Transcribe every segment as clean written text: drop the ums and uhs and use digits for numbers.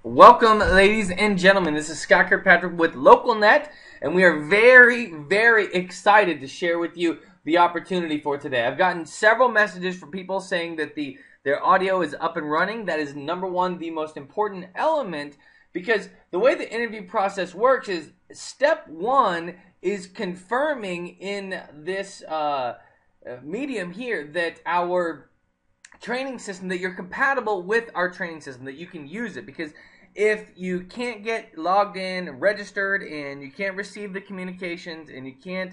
Welcome, ladies and gentlemen. This is Scott Kirkpatrick with LocalNet, and we are very, very excited to share with you the opportunity for today. I've gotten several messages from people saying that their audio is up and running. That is, number one, the most important element, because the way the interview process works is step one is confirming in this medium here that our training system, that you're compatible with our training system, that you can use it. Because if you can't get logged in, registered, and you can't receive the communications, and you can't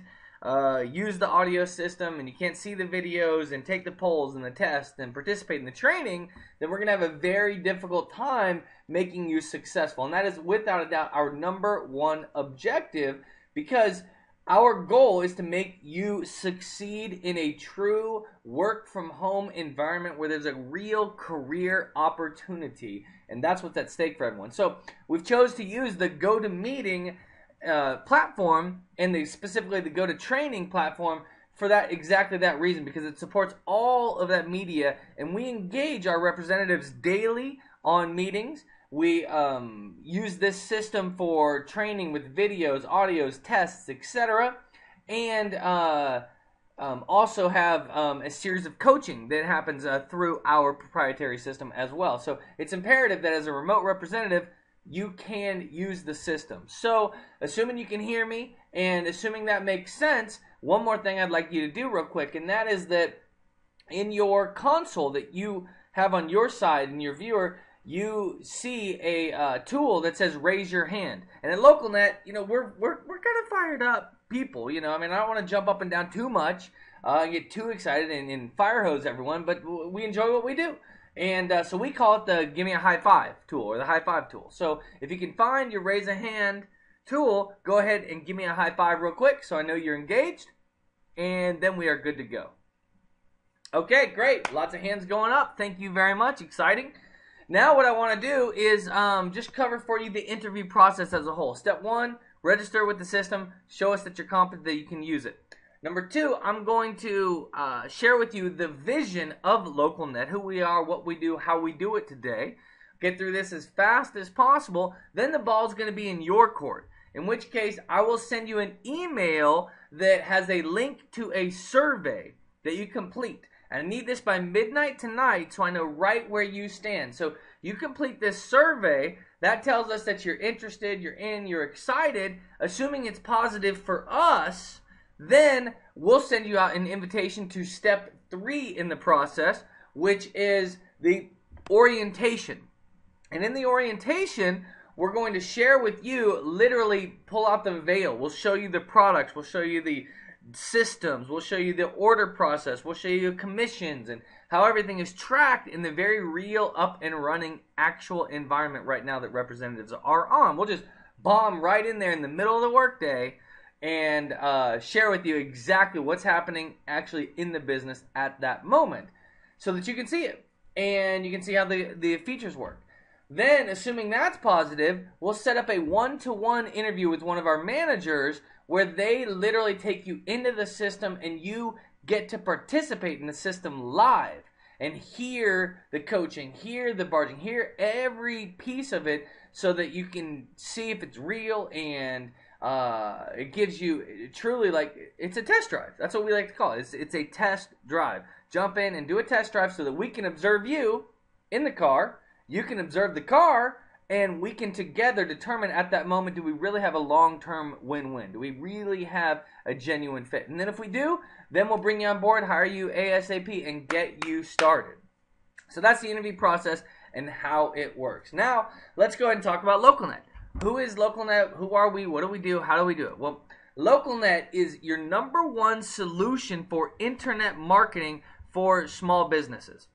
use the audio system, and you can't see the videos and take the polls and the tests and participate in the training, then we're going to have a very difficult time making you successful. And that is without a doubt our number one objective, because our goal is to make you succeed in a true work-from-home environment where there's a real career opportunity, and that's what's at stake for everyone. So we've chose to use the GoToMeeting platform and specifically the GoToTraining platform for exactly that reason, because it supports all of that media, and we engage our representatives daily on meetings. We use this system for training with videos, audios, tests, etc. And also have a series of coaching that happens through our proprietary system as well. So it's imperative that as a remote representative, you can use the system. So assuming you can hear me and assuming that makes sense, one more thing I'd like you to do real quick, and that is that in your console that you have on your side, in your viewer, you see a tool that says raise your hand. And at LocalNet, we're kind of fired up people. I don't want to jump up and down too much, get too excited and fire hose everyone, but we enjoy what we do. And so we call it the give me a high five tool, or the high five tool. So if you can find your raise a hand tool, go ahead and give me a high five real quick so I know you're engaged, and then we are good to go. Okay, great. Lots of hands going up. Thank you very much. Exciting. Now what I want to do is just cover for you the interview process as a whole. Step one, register with the system. Show us that you're competent, that you can use it. Number two, I'm going to share with you the vision of LocalNet, who we are, what we do, how we do it today. Get through this as fast as possible. Then the ball's going to be in your court, in which case I will send you an email that has a link to a survey that you complete. And I need this by midnight tonight so I know right where you stand. So you complete this survey. That tells us that you're interested, you're in, you're excited. Assuming it's positive for us, then we'll send you out an invitation to step 3 in the process, which is the orientation. And in the orientation, we're going to share with you, literally pull out the veil. We'll show you the products. We'll show you the systems, we'll show you the order process, we'll show you commissions and how everything is tracked in the very real up and running actual environment right now that representatives are on. We'll just bomb right in there in the middle of the workday and share with you exactly what's happening actually in the business at that moment so that you can see it and you can see how the features work. Then, assuming that's positive, we'll set up a one-to-one interview with one of our managers where they literally take you into the system and you get to participate in the system live and hear the coaching, hear the barging, hear every piece of it so that you can see if it's real, and it gives you truly, like, it's a test drive. That's what we like to call it. It's a test drive. Jump in and do a test drive so that we can observe you in the car, you can observe the car, and we can together determine at that moment, do we really have a long-term win-win? Do we really have a genuine fit? And then if we do, then we'll bring you on board, hire you ASAP, and get you started. So that's the interview process and how it works. Now, let's go ahead and talk about LocalNet. Who is LocalNet? Who are we? What do we do? How do we do it? Well, LocalNet is your number one solution for internet marketing for small businesses.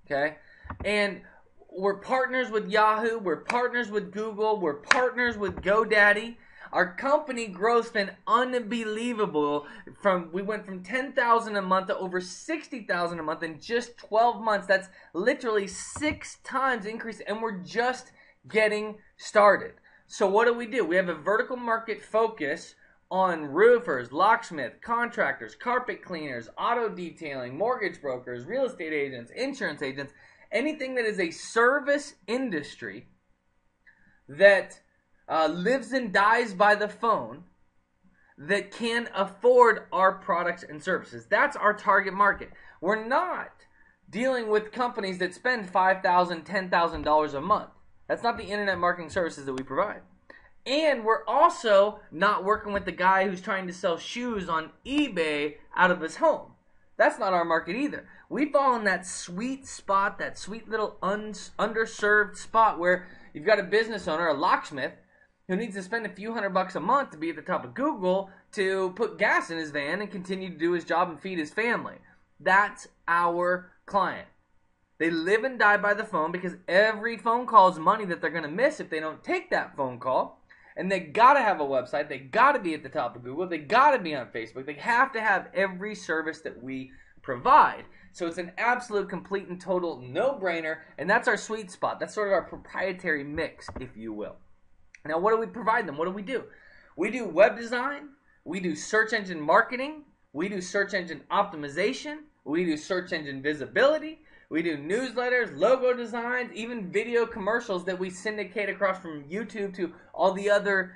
Okay? And we're partners with Yahoo, we're partners with Google, we're partners with GoDaddy. Our company growth's been unbelievable. We went from 10,000 a month to over 60,000 a month in just 12 months. That's literally 6 times increase, and we're just getting started. So what do? We have a vertical market focus on roofers, locksmith, contractors, carpet cleaners, auto detailing, mortgage brokers, real estate agents, insurance agents, anything that is a service industry that lives and dies by the phone that can afford our products and services. That's our target market. We're not dealing with companies that spend $5,000, $10,000 a month. That's not the internet marketing services that we provide. And we're also not working with the guy who's trying to sell shoes on eBay out of his home. That's not our market either. We fall in that sweet spot, that sweet little underserved spot where you've got a business owner, a locksmith, who needs to spend a few $100 a month to be at the top of Google to put gas in his van and continue to do his job and feed his family. That's our client. They live and die by the phone because every phone call is money that they're going to miss if they don't take that phone call. And they got to have a website. They got to be at the top of Google. They got to be on Facebook. They have to have every service that we provide. So it's an absolute, complete, and total no-brainer. And that's our sweet spot. That's sort of our proprietary mix, if you will. Now, what do we provide them? What do? We do web design. We do search engine marketing. We do search engine optimization. We do search engine visibility. We do newsletters, logo designs, even video commercials that we syndicate across from YouTube to all the other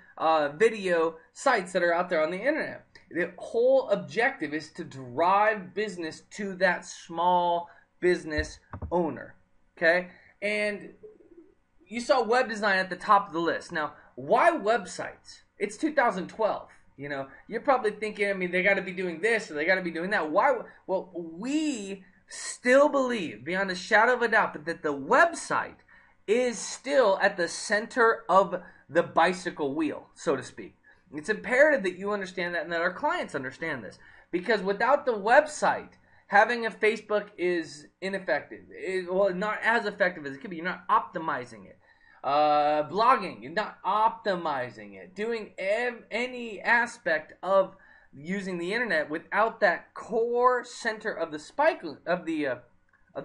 video sites that are out there on the internet. The whole objective is to drive business to that small business owner, okay? And you saw web design at the top of the list. Now, why websites? It's 2012. You know, you're probably thinking, I mean, they got to be doing this or they got to be doing that. Why? Well, we still believe, beyond a shadow of a doubt, that the website is still at the center of the bicycle wheel, so to speak. It's imperative that you understand that and that our clients understand this. Because without the website, having a Facebook is ineffective. Well, not as effective as it could be. You're not optimizing it. Blogging, you're not optimizing it. Doing any aspect of using the internet without that core center of the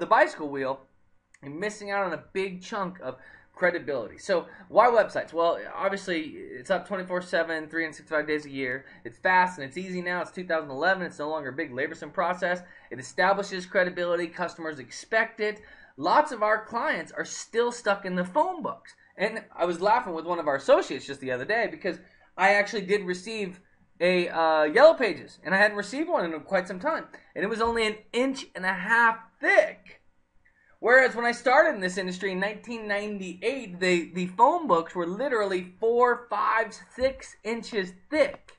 bicycle wheel, you're missing out on a big chunk of credibility. So why websites? Well, obviously it's up 24/7, 365 days a year. It's fast and it's easy now. It's 2011. It's no longer a big laborsome process. It establishes credibility. Customers expect it. Lots of our clients are still stuck in the phone books. And I was laughing with one of our associates just the other day because I actually did receive a Yellow Pages, and I hadn't received one in quite some time. And it was only 1.5 inches thick. Whereas when I started in this industry in 1998, the phone books were literally 4, 5, 6 inches thick.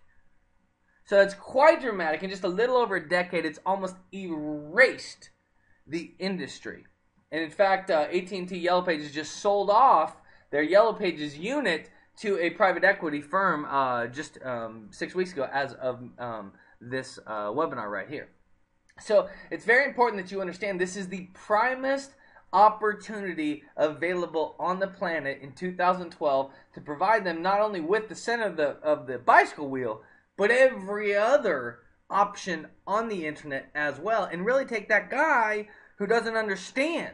So it's quite dramatic. In just a little over a decade, it's almost erased the industry. And in fact, AT&T Yellow Pages just sold off their Yellow Pages unit to a private equity firm just 6 weeks ago as of this webinar right here. So it's very important that you understand this is the primest opportunity available on the planet in 2012 to provide them not only with the center of the bicycle wheel, but every other option on the internet as well, and really take that guy who doesn't understand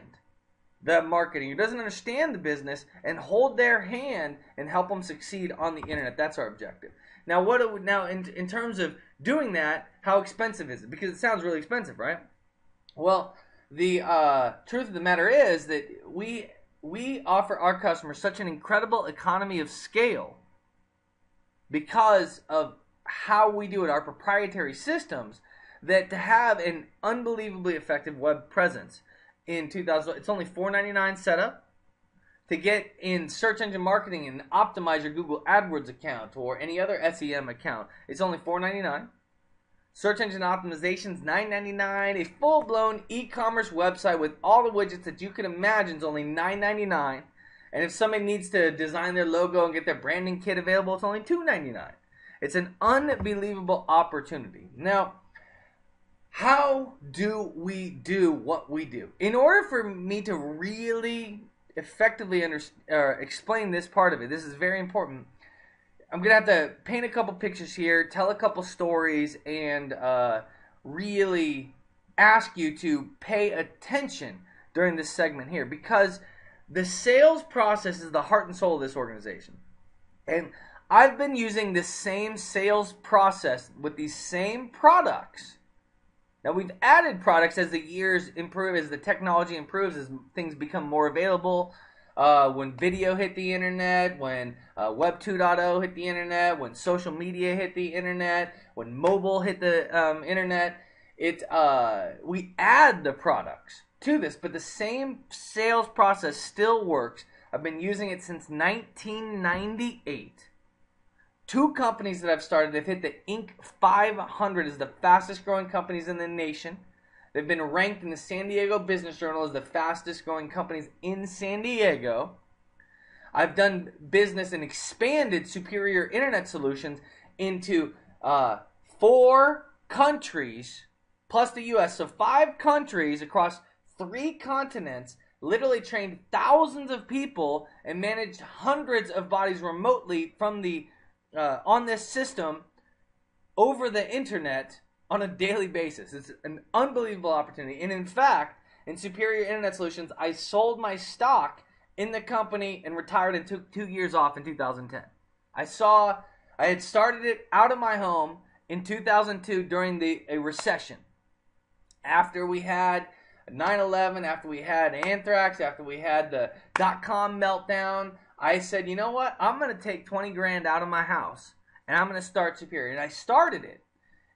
the marketing, who doesn't understand the business, and hold their hand and help them succeed on the internet. That's our objective. Now, in terms of doing that, how expensive is it? Because it sounds really expensive, right? Well, the truth of the matter is that we offer our customers such an incredible economy of scale because of how we do it, our proprietary systems, that to have an unbelievably effective web presence in 2000, it's only $4.99 setup. To get in search engine marketing and optimize your Google AdWords account or any other SEM account, it's only $4.99. Search engine optimization is $9.99. A full-blown e-commerce website with all the widgets that you can imagine is only $9.99. And if somebody needs to design their logo and get their branding kit available, it's only $2.99. It's an unbelievable opportunity. Now, how do we do what we do? In order for me to really effectively explain this part of it, this is very important, I'm going to have to paint a couple pictures here, tell a couple stories, and really ask you to pay attention during this segment here, because the sales process is the heart and soul of this organization. And I've been using this same sales process with these same products. Now, we've added products as the years improve, as the technology improves, as things become more available. when video hit the internet, when Web 2.0 hit the internet, when social media hit the internet, when mobile hit the internet. We add the products to this, but the same sales process still works. I've been using it since 1998. 2 companies that I've started have hit the Inc. 500 as the fastest growing companies in the nation. They've been ranked in the San Diego Business Journal as the fastest growing companies in San Diego. I've done business and expanded superior internet solutions into 4 countries plus the U.S. So 5 countries across 3 continents, literally trained thousands of people and managed hundreds of bodies remotely from the on this system over the internet on a daily basis. It's an unbelievable opportunity. And in fact, in Superior Internet Solutions, I sold my stock in the company and retired and took 2 years off in 2010. I had started it out of my home in 2002 during a recession. After we had 9/11, after we had anthrax, after we had the dot-com meltdown, I said, you know what? I'm going to take 20 grand out of my house and I'm going to start Superior. And I started it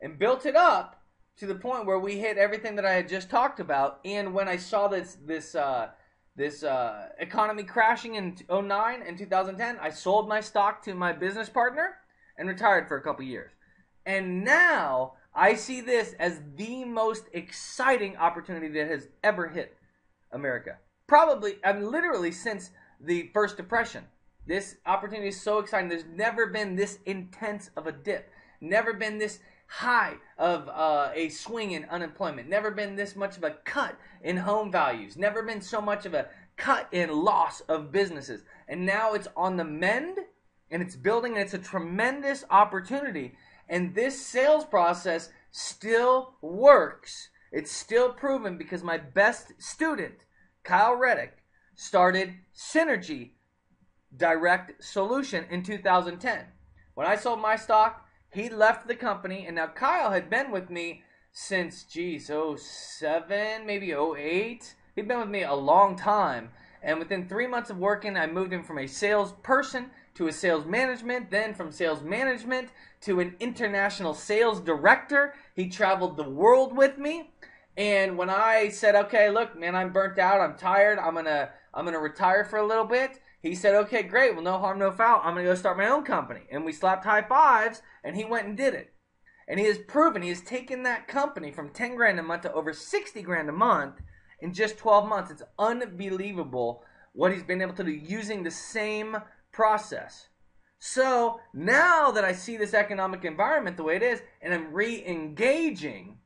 and built it up to the point where we hit everything that I had just talked about. And when I saw this economy crashing in 2009 and 2010, I sold my stock to my business partner and retired for a couple years. And now I see this as the most exciting opportunity that has ever hit America. Probably, literally since the First Depression. This opportunity is so exciting. There's never been this intense of a dip. Never been this high of a swing in unemployment. Never been this much of a cut in home values. Never been so much of a cut in loss of businesses. And now it's on the mend, and it's building, and it's a tremendous opportunity. And this sales process still works. It's still proven because my best student, Kyle Reddick, started Synergy Direct Solution in 2010. When I sold my stock, he left the company, and now Kyle had been with me since, 07, maybe 08. He'd been with me a long time, and within 3 months of working, I moved him from a salesperson to a sales management, then from sales management to an international sales director. He traveled the world with me, and when I said, okay, look, man, I'm burnt out, I'm tired, I'm gonna retire for a little bit, he said, okay, great, well, no harm, no foul, I'm gonna go start my own company. And we slapped high fives, and he went and did it. And he has proven, he has taken that company from 10 grand a month to over 60 grand a month in just 12 months. It's unbelievable what he's been able to do using the same process. So now that I see this economic environment the way it is, and I'm re-engaging,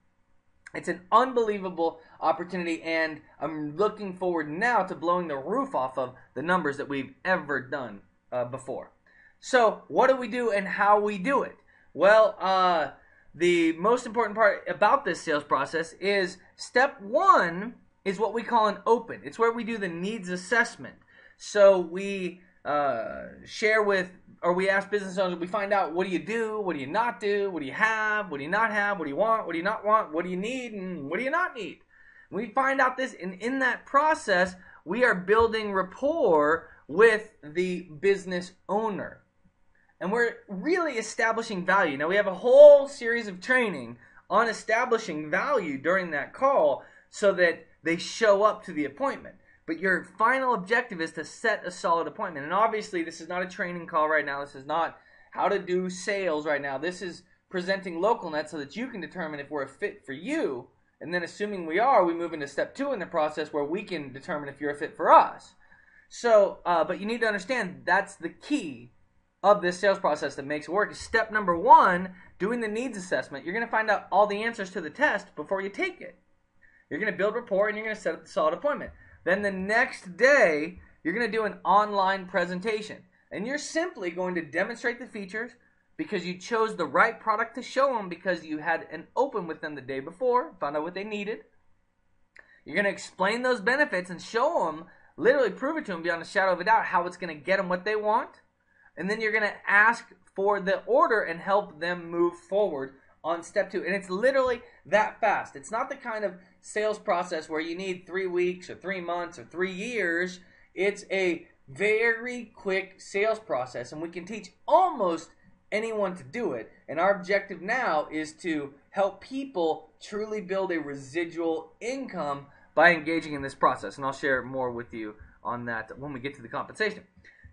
it's an unbelievable opportunity, and I'm looking forward now to blowing the roof off of the numbers that we've ever done before. So what do we do and how we do it? Well, the most important part about this sales process is step 1 is what we call an open. It's where we do the needs assessment. So we share with, or we ask business owners, we find out, what do you do, what do you not do, what do you have, what do you not have, what do you want, what do you not want, what do you need, and what do you not need. We find out this, and in that process, we are building rapport with the business owner. And we're really establishing value. Now, we have a whole series of training on establishing value during that call so that they show up to the appointment. But your final objective is to set a solid appointment. And obviously, this is not a training call right now. This is not how to do sales right now. This is presenting LocalNet so that you can determine if we're a fit for you. And then assuming we are, we move into step 2 in the process where we can determine if you're a fit for us. So, but you need to understand that's the key of this sales process that makes it work. Is step number 1, doing the needs assessment. You're going to find out all the answers to the test before you take it. You're going to build rapport, and you're going to set up the solid appointment. Then the next day, you're going to do an online presentation. And you're simply going to demonstrate the features because you chose the right product to show them because you had an open with them the day before, found out what they needed. You're going to explain those benefits and show them, literally prove it to them beyond a shadow of a doubt how it's going to get them what they want. And then you're going to ask for the order and help them move forward on step 2. And it's literally that fast. It's not the kind of sales process where you need 3 weeks or 3 months or 3 years. It's a very quick sales process, and we can teach almost anyone to do it. And our objective now is to help people truly build a residual income by engaging in this process. And I'll share more with you on that when we get to the compensation.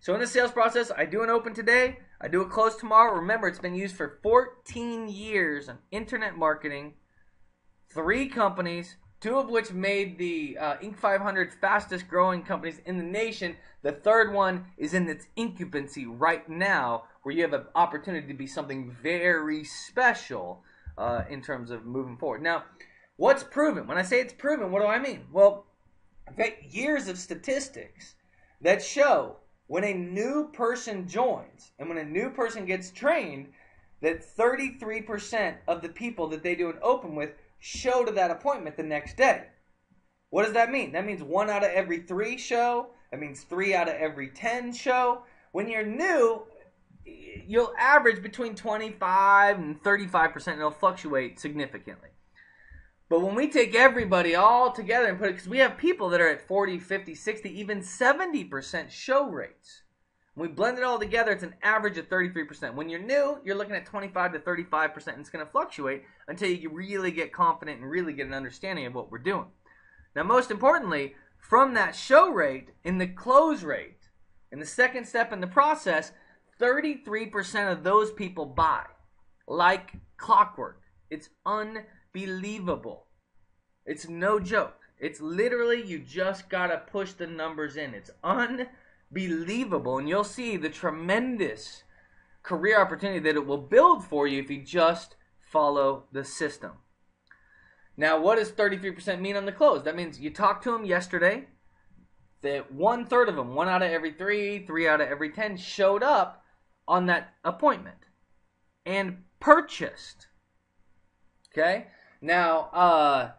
So in the sales process, I do an open today, I do a close tomorrow. Remember, it's been used for 14 years on internet marketing, 3 companies, 2 of which made the Inc. 500 fastest growing companies in the nation. The third one is in its incubancy right now, where you have an opportunity to be something very special in terms of moving forward. Now, what's proven? When I say it's proven, what do I mean? Well, I've got years of statistics that show when a new person joins and when a new person gets trained, that 33% of the people that they do an open with show to that appointment the next day. What does that mean? That means 1 out of every 3 show. That means 3 out of every 10 show. When you're new, you'll average between 25 and 35%. It'll fluctuate significantly. But when we take everybody all together and put it, because we have people that are at 40, 50, 60, even 70% show rates. When we blend it all together, it's an average of 33%. When you're new, you're looking at 25 to 35%, and it's going to fluctuate until you really get confident and really get an understanding of what we're doing. Now, most importantly, from that show rate, in the close rate, in the second step in the process, 33% of those people buy like clockwork. It's unbelievable. It's no joke. It's literally, you just got to push the numbers in. It's unbelievable, and you'll see the tremendous career opportunity that it will build for you if you just follow the system. Now, what does 33% mean on the close? That means you talked to them yesterday, that 1/3 of them, 1 out of every 3, 3 out of every 10, showed up on that appointment and purchased. Okay? Now,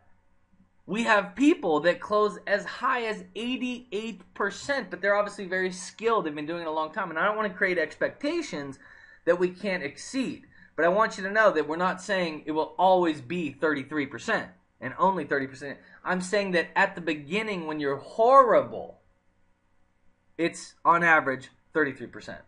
we have people that close as high as 88%, but they're obviously very skilled. They've been doing it a long time, and I don't want to create expectations that we can't exceed. But I want you to know that we're not saying it will always be 33% and only 30%. I'm saying that at the beginning, when you're horrible, it's on average 33%.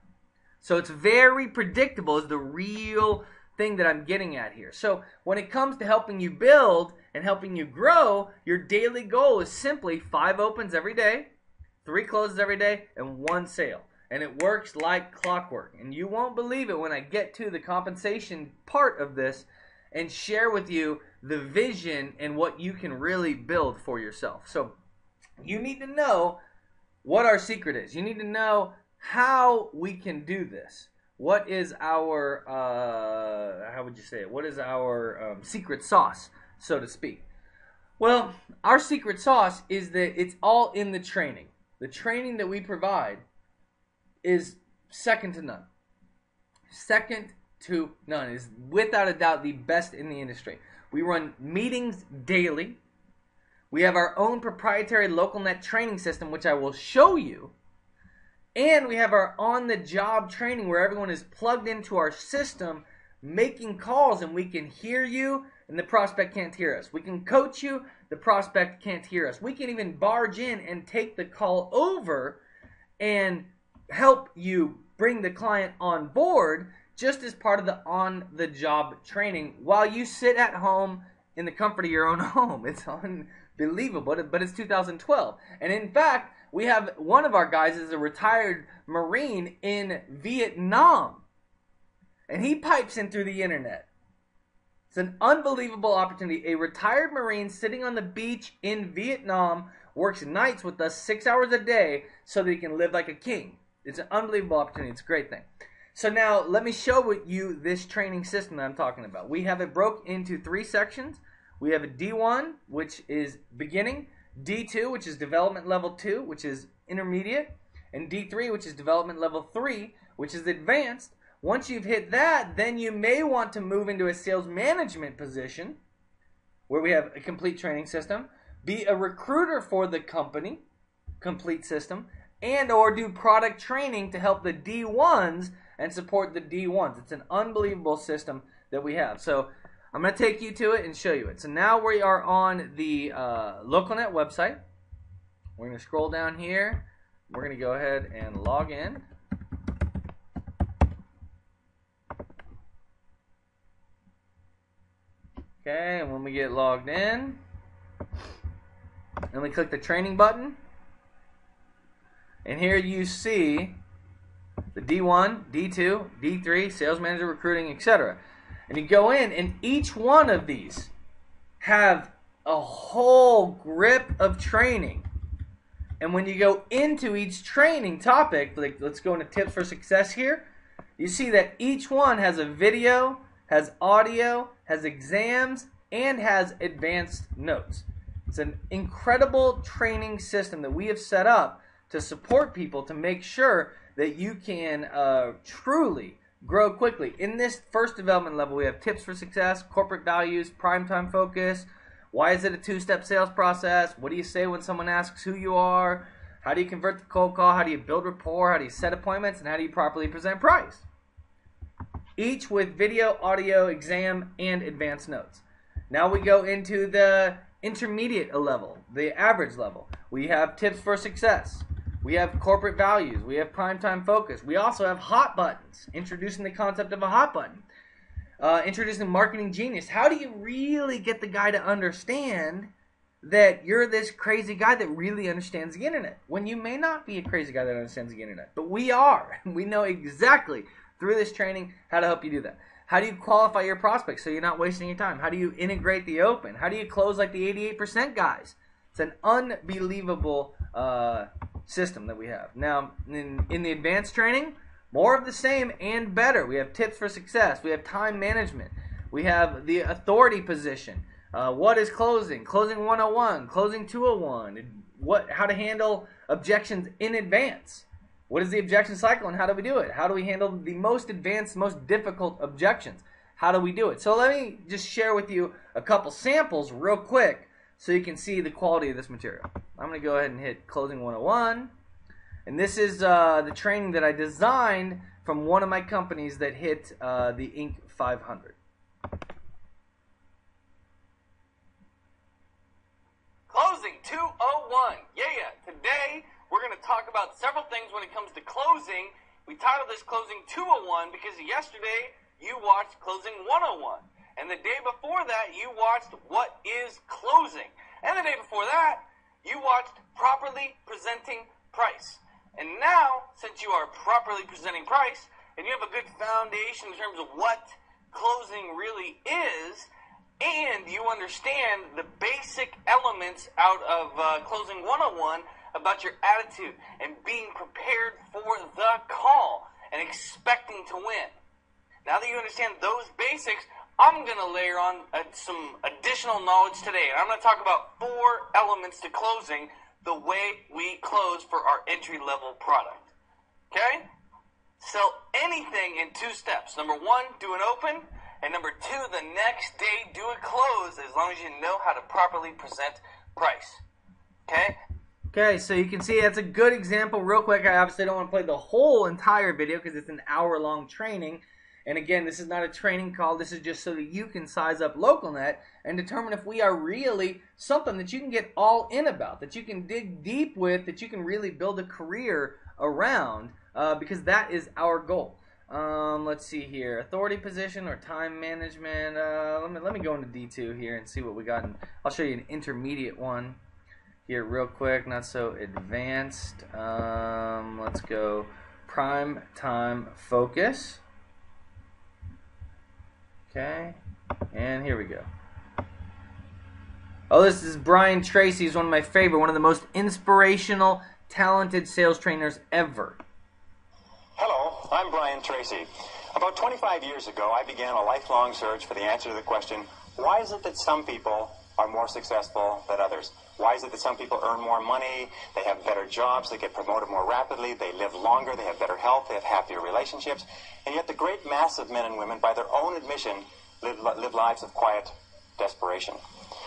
So it's very predictable is the real thing that I'm getting at here. So when it comes to helping you build and helping you grow, your daily goal is simply 5 opens every day, 3 closes every day, and 1 sale. And it works like clockwork. And you won't believe it when I get to the compensation part of this and share with you the vision and what you can really build for yourself. So you need to know what our secret is. You need to know how we can do this. What is our, how would you say it? What is our secret sauce, so to speak? Well, our secret sauce is that it's all in the training. The training that we provide is second to none. Second to none. Is without a doubt the best in the industry. We run meetings daily. We have our own proprietary LocalNet training system, which I will show you. And we have our on-the-job training where everyone is plugged into our system, making calls, and we can hear you, and the prospect can't hear us. We can coach you, the prospect can't hear us. We can even barge in and take the call over and help you bring the client on board just as part of the on-the-job training while you sit at home in the comfort of your own home. It's unbelievable, but it's 2012. And in fact, we have one of our guys is a retired Marine in Vietnam, and he pipes in through the internet. It's an unbelievable opportunity. A retired Marine sitting on the beach in Vietnam works nights with us 6 hours a day so that he can live like a king. It's an unbelievable opportunity. It's a great thing. So now let me show you this training system that I'm talking about. We have it broke into 3 sections. We have a D1, which is beginning, D2, which is development level 2, which is intermediate, and D3, which is development level 3, which is advanced. Once you've hit that, then you may want to move into a sales management position where we have a complete training system, be a recruiter for the company, complete system, and or do product training to help the D1s and support the D1s. It's an unbelievable system that we have. So I'm going to take you to it and show you it. So now we are on the LocalNet website. We're going to scroll down here we're going to go ahead and log in. Okay, and when we get logged in, and we click the training button, and here you see the D1, D2, D3, sales manager, recruiting, etc. And you go in, and each one of these have a whole grip of training. And when you go into each training topic, like let's go into tips for success here, you see that each one has a video, has audio, has exams, and has advanced notes. It's an incredible training system that we have set up to support people to make sure that you can truly grow quickly. In this first development level, we have tips for success, corporate values, primetime focus. Why is it a two-step sales process? What do you say when someone asks who you are? How do you convert the cold call? How do you build rapport? How do you set appointments? And how do you properly present price? Each with video, audio, exam, and advanced notes. Now we go into the intermediate level, the average level. We have tips for success. We have corporate values. We have primetime focus. We also have hot buttons, introducing the concept of a hot button. Introducing marketing genius. How do you really get the guy to understand that you're this crazy guy that really understands the internet? When you may not be a crazy guy that understands the internet, but we are. We know exactly through this training how to help you do that. How do you qualify your prospects so you're not wasting your time? How do you integrate the open? How do you close like the 88% guys? It's an unbelievable system that we have. Now, in the advanced training, more of the same and better. We have tips for success. We have time management. We have the authority position. What is closing? Closing 101, closing 201. How to handle objections in advance. What is the objection cycle and how do we do it? How do we handle the most advanced, most difficult objections? How do we do it? So let me just share with you a couple samples real quick so you can see the quality of this material. I'm going to go ahead and hit Closing 101. And this is the training that I designed from one of my companies that hit the Inc. 500. Closing 201. Yeah. Today, we're going to talk about several things when it comes to closing. We titled this Closing 201 because yesterday you watched Closing 101. And the day before that, you watched What is Closing. And the day before that, you watched Properly Presenting Price. And now, since you are properly presenting price, and you have a good foundation in terms of what closing really is, and you understand the basic elements out of Closing 101 about your attitude and being prepared for the call and expecting to win. Now that you understand those basics, I'm going to layer on some additional knowledge today. And I'm going to talk about 4 elements to closing the way we close for our entry-level product. Okay? Sell anything in 2 steps. Number 1, do an open. And number 2, the next day, do a close as long as you know how to properly present price. Okay? Okay, so you can see that's a good example. Real quick, I obviously don't want to play the whole entire video because it's an hour-long training. And again, this is not a training call. This is just so that you can size up LocalNet and determine if we are really something that you can get all in about, that you can dig deep with, that you can really build a career around, because that is our goal. Let's see here. Authority position or time management. Let me go into D2 here and see what we got. I'll show you an intermediate one here real quick, not so advanced. Let's go prime time focus. Okay, and here we go. Oh, this is Brian Tracy. He's one of my favorite, one of the most inspirational, talented sales trainers ever. Hello, I'm Brian Tracy. About 25 years ago, I began a lifelong search for the answer to the question, why is it that some people are more successful than others? Why is it that some people earn more money, they have better jobs, they get promoted more rapidly, they live longer, they have better health, they have happier relationships, and yet the great mass of men and women, by their own admission, live lives of quiet desperation?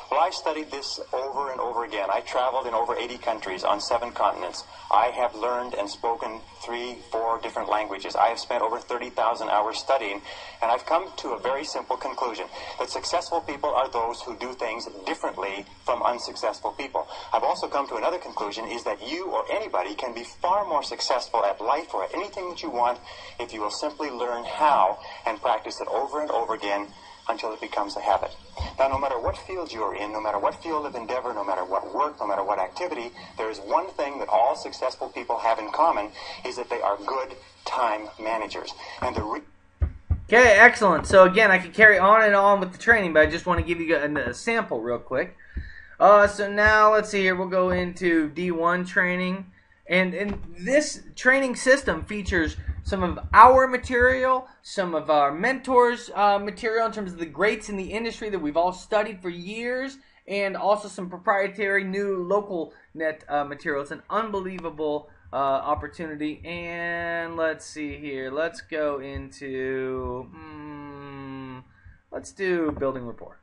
Well, I studied this over and over again. I traveled in over 80 countries on 7 continents. I have learned and spoken 3, 4 different languages. I have spent over 30,000 hours studying, and I've come to a very simple conclusion, that successful people are those who do things differently from unsuccessful people. I've also come to another conclusion, is that you or anybody can be far more successful at life or at anything that you want if you will simply learn how and practice it over and over again until it becomes a habit. Now, no matter what field you're in, no matter what field of endeavor, no matter what work, no matter what activity, there is one thing that all successful people have in common, is that they are good time managers. And Okay, excellent. So again, I could carry on and on with the training, but I just want to give you a sample real quick. So now, let's see here, we'll go into D1 training. And this training system features some of our material, some of our mentors' material in terms of the greats in the industry that we've all studied for years, and also some proprietary new LocalNet material. It's an unbelievable opportunity. And let's see here. Let's go into, let's do building rapport.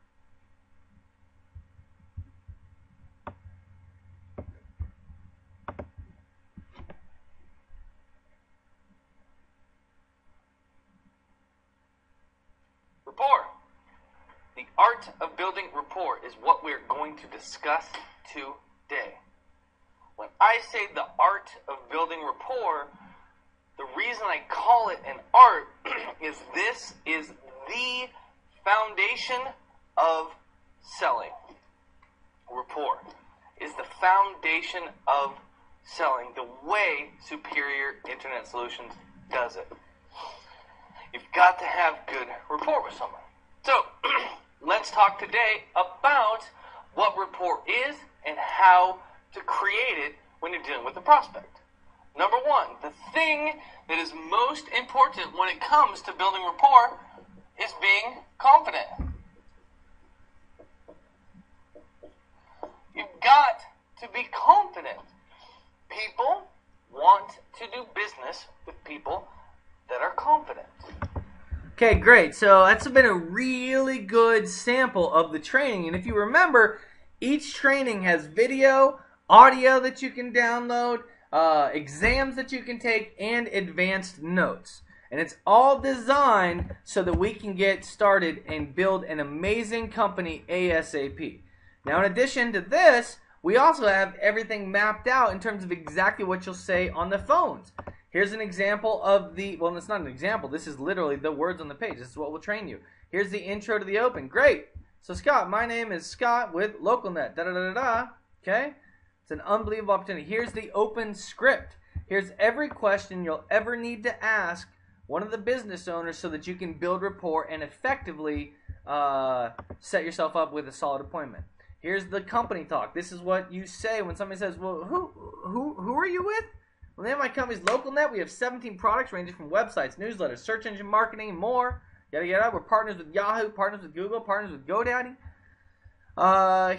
Rapport. The art of building rapport is what we're going to discuss today. When I say the art of building rapport, the reason I call it an art is this is the foundation of selling. Rapport is the foundation of selling, the way Superior Internet Solutions does it. You've got to have good rapport with someone. So, let's talk today about what rapport is and how to create it when you're dealing with a prospect. Number one, the thing that is most important when it comes to building rapport is being confident. You've got to be confident. People want to do business with people that are confident. Okay, great. So that's been a really good sample of the training. And if you remember, each training has video, audio that you can download, exams that you can take, and advanced notes. And it's all designed so that we can get started and build an amazing company ASAP. Now, in addition to this, we also have everything mapped out in terms of exactly what you'll say on the phones. Here's an example of the, well, it's not an example. This is literally the words on the page. This is what will train you. Here's the intro to the open. Great. So, Scott, my name is Scott with LocalNet. Da-da-da-da-da. Okay? It's an unbelievable opportunity. Here's the open script. Here's every question you'll ever need to ask one of the business owners so that you can build rapport and effectively set yourself up with a solid appointment. Here's the company talk. This is what you say when somebody says, well, who are you with? Well, the name of my company is LocalNet. We have 17 products ranging from websites, newsletters, search engine marketing, and more. Yada, yada. We're partners with Yahoo, partners with Google, partners with GoDaddy.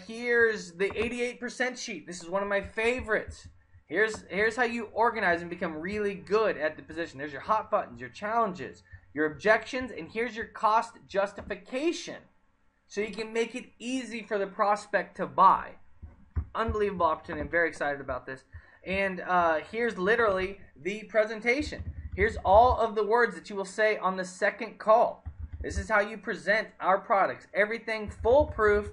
Here's the 88% sheet. This is one of my favorites. Here's how you organize and become really good at the position. There's your hot buttons, your challenges, your objections, and here's your cost justification. So you can make it easy for the prospect to buy. Unbelievable opportunity. I'm very excited about this. And here's literally the presentation. Here's all of the words that you will say on the second call. This is how you present our products. Everything foolproof,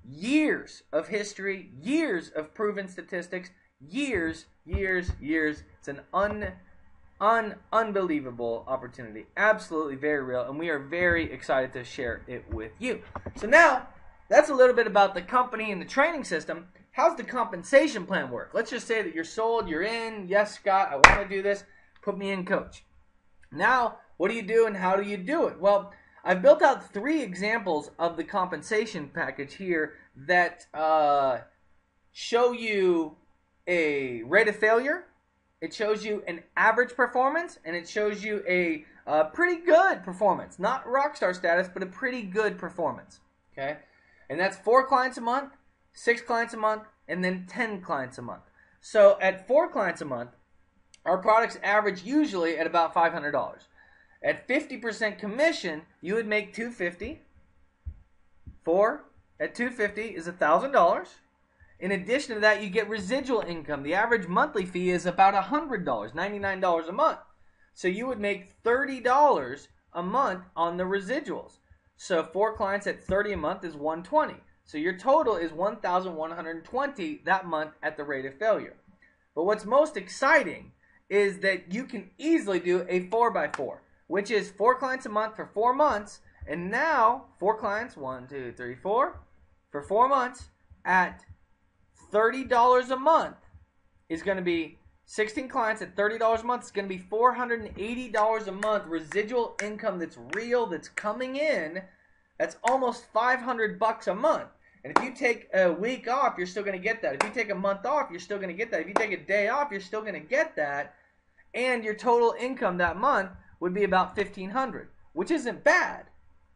years of history, years of proven statistics, years. It's an unbelievable opportunity. Absolutely very real, and we are very excited to share it with you. So now, that's a little bit about the company and the training system. How's the compensation plan work? Let's just say that you're sold, you're in. Yes, Scott, I want to do this. Put me in, coach. Now, what do you do and how do you do it? Well, I've built out 3 examples of the compensation package here that show you a rate of failure, it shows you an average performance, and it shows you a pretty good performance. Not rockstar status, but a pretty good performance. Okay, and that's 4 clients a month, 6 clients a month, and then 10 clients a month. So at 4 clients a month, our products average usually at about $500. At 50% commission, you would make $250, $4, at $250 is $1,000. In addition to that, you get residual income. The average monthly fee is about $100, $99 a month. So you would make $30 a month on the residuals. So 4 clients at $30 a month is $120. So your total is $1,120 that month at the rate of failure. But what's most exciting is that you can easily do a 4x4, which is 4 clients a month for 4 months. And now 4 clients, 1, 2, 3, 4, for 4 months at $30 a month is going to be 16 clients at $30 a month. It's going to be $480 a month residual income that's real, that's coming in. That's almost $500 a month. And if you take a week off, you're still going to get that. If you take a month off, you're still going to get that. If you take a day off, you're still going to get that. And your total income that month would be about $1,500, which isn't bad.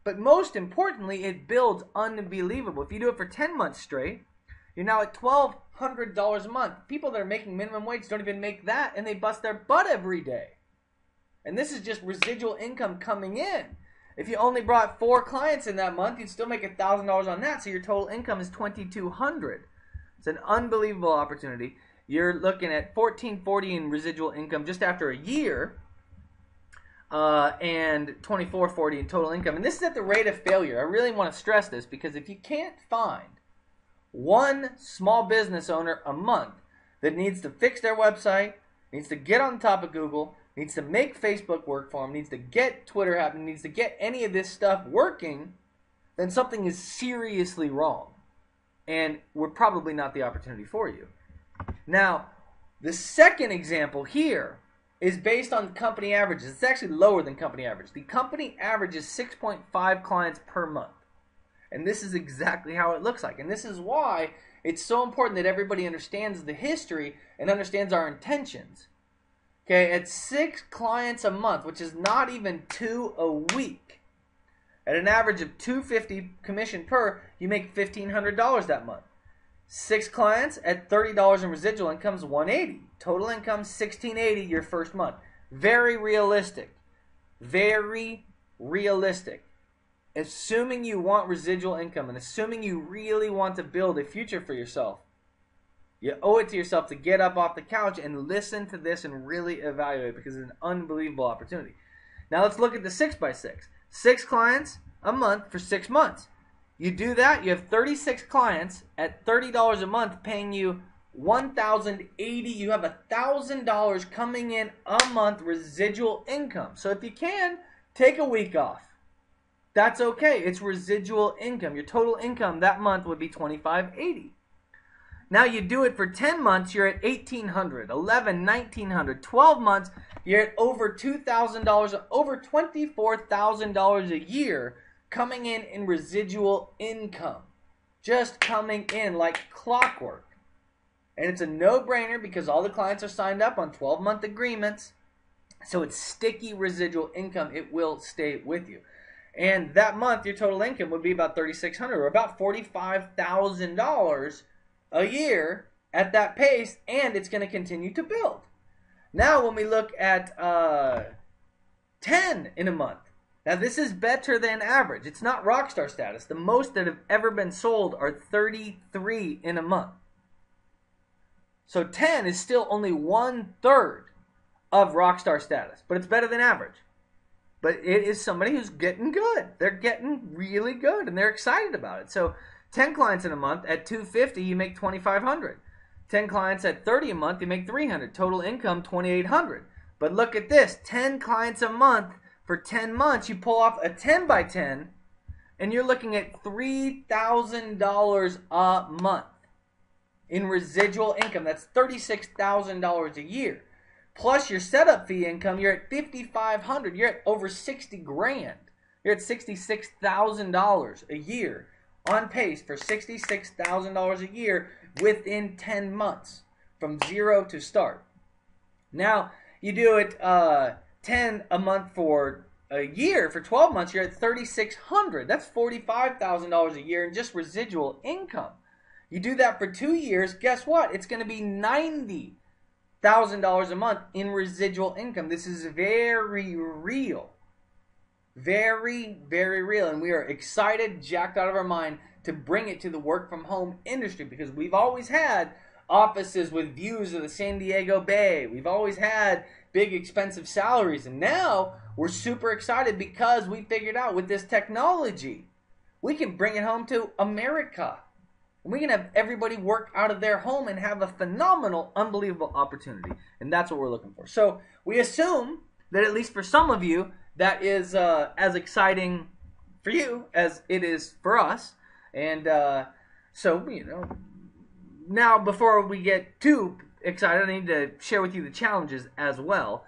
But most importantly, it builds unbelievable. If you do it for 10 months straight, you're now at $1,200 a month. People that are making minimum wage don't even make that, and they bust their butt every day. And this is just residual income coming in. If you only brought 4 clients in that month, you'd still make $1,000 on that, so your total income is $2,200. It's an unbelievable opportunity. You're looking at $1,440 in residual income just after a year, and $2,440 in total income. And this is at the rate of failure. I really want to stress this, because if you can't find one small business owner a month that needs to fix their website, needs to get on top of Google, needs to make Facebook work for them, needs to get Twitter happening, needs to get any of this stuff working, then something is seriously wrong. And we're probably not the opportunity for you. Now, the second example here is based on company averages. It's actually lower than company average. The company average is 6.5 clients per month. And this is exactly how it looks like. And this is why it's so important that everybody understands the history and understands our intentions. Okay, at 6 clients a month, which is not even 2 a week, at an average of $250 commission per, you make $1,500 that month. 6 clients at $30 in residual income is $180. Total income $1,680 your first month. Very realistic. Very realistic. Assuming you want residual income and assuming you really want to build a future for yourself, you owe it to yourself to get up off the couch and listen to this and really evaluate, because it's an unbelievable opportunity. Now let's look at the 6x6. 6 clients a month for 6 months. You do that, you have 36 clients at $30 a month paying you $1,080. You have $1,000 coming in a month residual income. So if you can, take a week off. That's okay. It's residual income. Your total income that month would be $2,580. Now you do it for 10 months, you're at $1,800, 11, $1,900, 12 months, you're at over $2,000, over $24,000 a year coming in residual income. Just coming in like clockwork. And it's a no-brainer because all the clients are signed up on 12-month agreements. So it's sticky residual income. It will stay with you. And that month, your total income would be about $3,600 or about $45,000 a year at that pace, and it's going to continue to build. Now, when we look at 10 in a month, now this is better than average. It's not rockstar status. The most that have ever been sold are 33 in a month. So 10 is still only 1/3 of rockstar status, but it's better than average. But it is somebody who's getting good. They're getting really good, and they're excited about it. So 10 clients in a month at $250, you make $2,500. 10 clients at $30 a month, you make $300. Total income $2,800. But look at this: 10 clients a month for 10 months. You pull off a 10 by 10, and you're looking at $3,000 a month in residual income. That's $36,000 a year. Plus your setup fee income, you're at $5,500. You're at over 60 grand. You're at $66,000 a year, on pace for $66,000 a year within 10 months from zero to start. Now you do it 10 a month for a year. For 12 months, you're at $3,600. That's $45,000 a year in just residual income. You do that for 2 years, guess what? It's going to be $90,000 a month in residual income. This is very real. Very, very real. And we are excited, jacked out of our mind to bring it to the work from home industry, because we've always had offices with views of the San Diego Bay. We've always had big expensive salaries, and now we're super excited because we figured out with this technology we can bring it home to America. We can have everybody work out of their home and have a phenomenal, unbelievable opportunity. And that's what we're looking for. So we assume that at least for some of you, that is as exciting for you as it is for us. And so, you know, now before we get too excited, I need to share with you the challenges as well.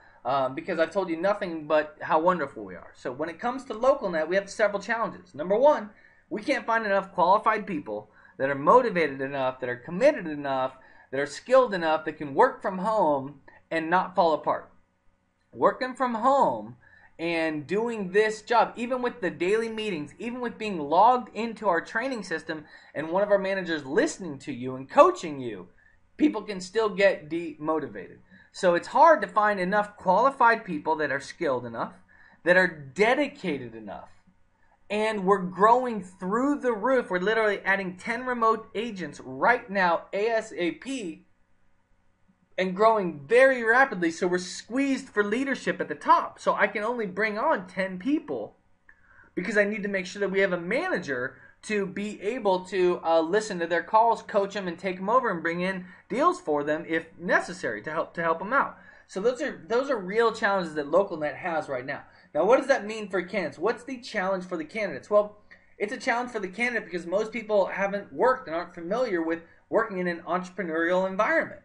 Because I've told you nothing but how wonderful we are. So when it comes to LocalNet, we have several challenges. Number one, we can't find enough qualified people that are motivated enough, that are committed enough, that are skilled enough, that can work from home and not fall apart. Working from home and doing this job, even with the daily meetings, even with being logged into our training system and one of our managers listening to you and coaching you, people can still get demotivated. So it's hard to find enough qualified people that are skilled enough, that are dedicated enough. And we're growing through the roof. We're literally adding 10 remote agents right now, ASAP, and growing very rapidly. So we're squeezed for leadership at the top. So I can only bring on 10 people because I need to make sure that we have a manager to be able to listen to their calls, coach them, and take them over and bring in deals for them if necessary to help them out. So those are real challenges that LocalNet has right now. Now, what does that mean for candidates? What's the challenge for the candidates? Well, it's a challenge for the candidate because most people haven't worked and aren't familiar with working in an entrepreneurial environment.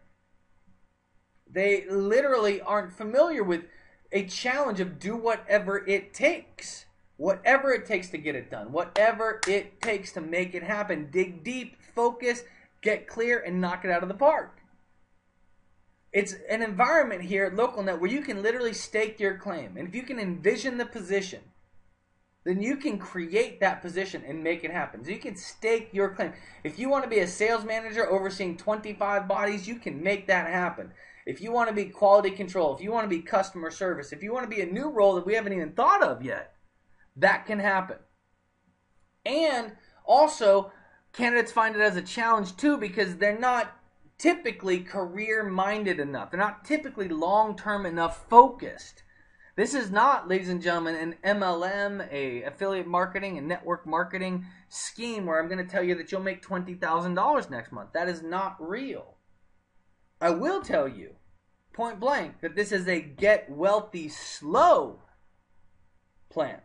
They literally aren't familiar with a challenge of do whatever it takes. Whatever it takes to get it done. Whatever it takes to make it happen. Dig deep, focus, get clear, and knock it out of the park. It's an environment here at LocalNet where you can literally stake your claim. And if you can envision the position, then you can create that position and make it happen. So you can stake your claim. If you want to be a sales manager overseeing 25 bodies, you can make that happen. If you want to be quality control, if you want to be customer service, if you want to be a new role that we haven't even thought of yet, that can happen. And also, candidates find it as a challenge too because they're not typically career-minded enough. They're not typically long-term enough focused. This is not, ladies and gentlemen, an MLM, a affiliate marketing, a network marketing scheme where I'm going to tell you that you'll make $20,000 next month. That is not real. I will tell you, point blank, that this is a get wealthy slow plan.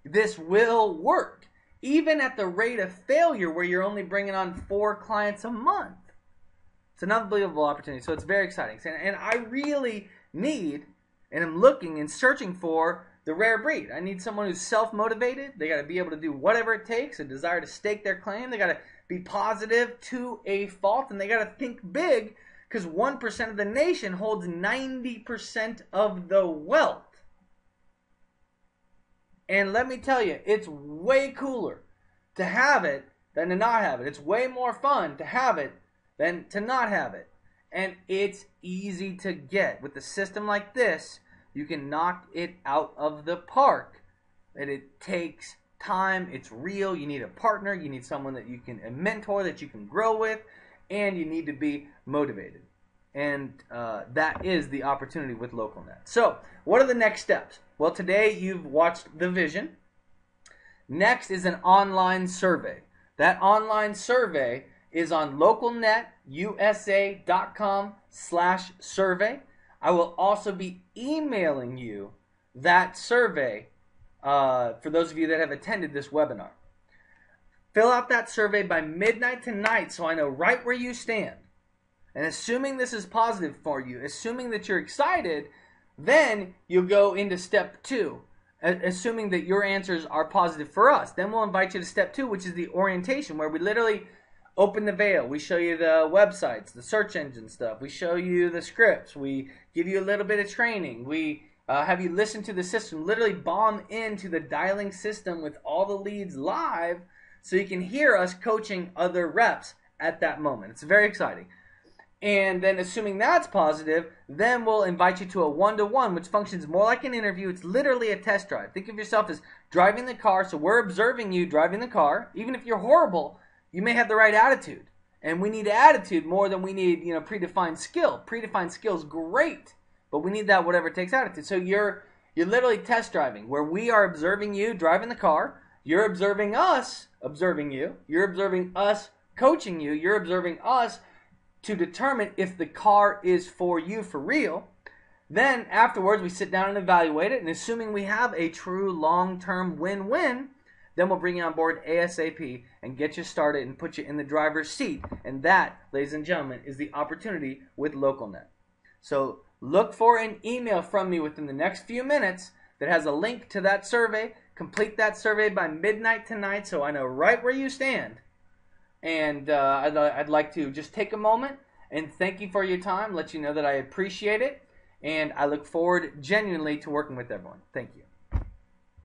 This will work, even at the rate of failure where you're only bringing on 4 clients a month. It's an unbelievable opportunity, so it's very exciting. And I really need, and I'm looking and searching for the rare breed. I need someone who's self-motivated. They got to be able to do whatever it takes, a desire to stake their claim. They got to be positive to a fault, and they got to think big because 1% of the nation holds 90% of the wealth. And let me tell you, it's way cooler to have it than to not have it. It's way more fun to have it than to not have it. And it's easy to get. With a system like this, you can knock it out of the park. And it takes time. It's real. You need a partner. You need someone that you can, a mentor that you can grow with. And you need to be motivated. And that is the opportunity with LocalNet. So, what are the next steps? Well, today you've watched the vision. Next is an online survey. That online survey is on localnetusa.com/survey. I will also be emailing you that survey for those of you that have attended this webinar. Fill out that survey by midnight tonight so I know right where you stand. And assuming this is positive for you, assuming that you're excited, then you'll go into step 2. Assuming that your answers are positive for us. Then we'll invite you to step 2, which is the orientation, where we literally open the veil. We show you the websites, the search engine stuff. We show you the scripts. We give you a little bit of training. We have you listen to the system, literally bomb into the dialing system with all the leads live so you can hear us coaching other reps at that moment. It's very exciting. And then assuming that's positive, then we'll invite you to a one-to-one, which functions more like an interview. It's literally a test drive. Think of yourself as driving the car, so we're observing you driving the car. Even if you're horrible, you may have the right attitude. And we need attitude more than we need, predefined skill. Predefined skill is great, but we need that whatever it takes attitude. So you're literally test driving, where we are observing you driving the car. You're observing us observing you. You're observing us coaching you. You're observing us to determine if the car is for you for real. Then afterwards we sit down and evaluate it, and assuming we have a true long-term win-win, then we'll bring you on board ASAP and get you started and put you in the driver's seat. And that, ladies and gentlemen, is the opportunity with LocalNet. So look for an email from me within the next few minutes that has a link to that survey. Complete that survey by midnight tonight so I know right where you stand. And I'd like to just take a moment and thank you for your time, let you know that I appreciate it, and I look forward genuinely to working with everyone. Thank you.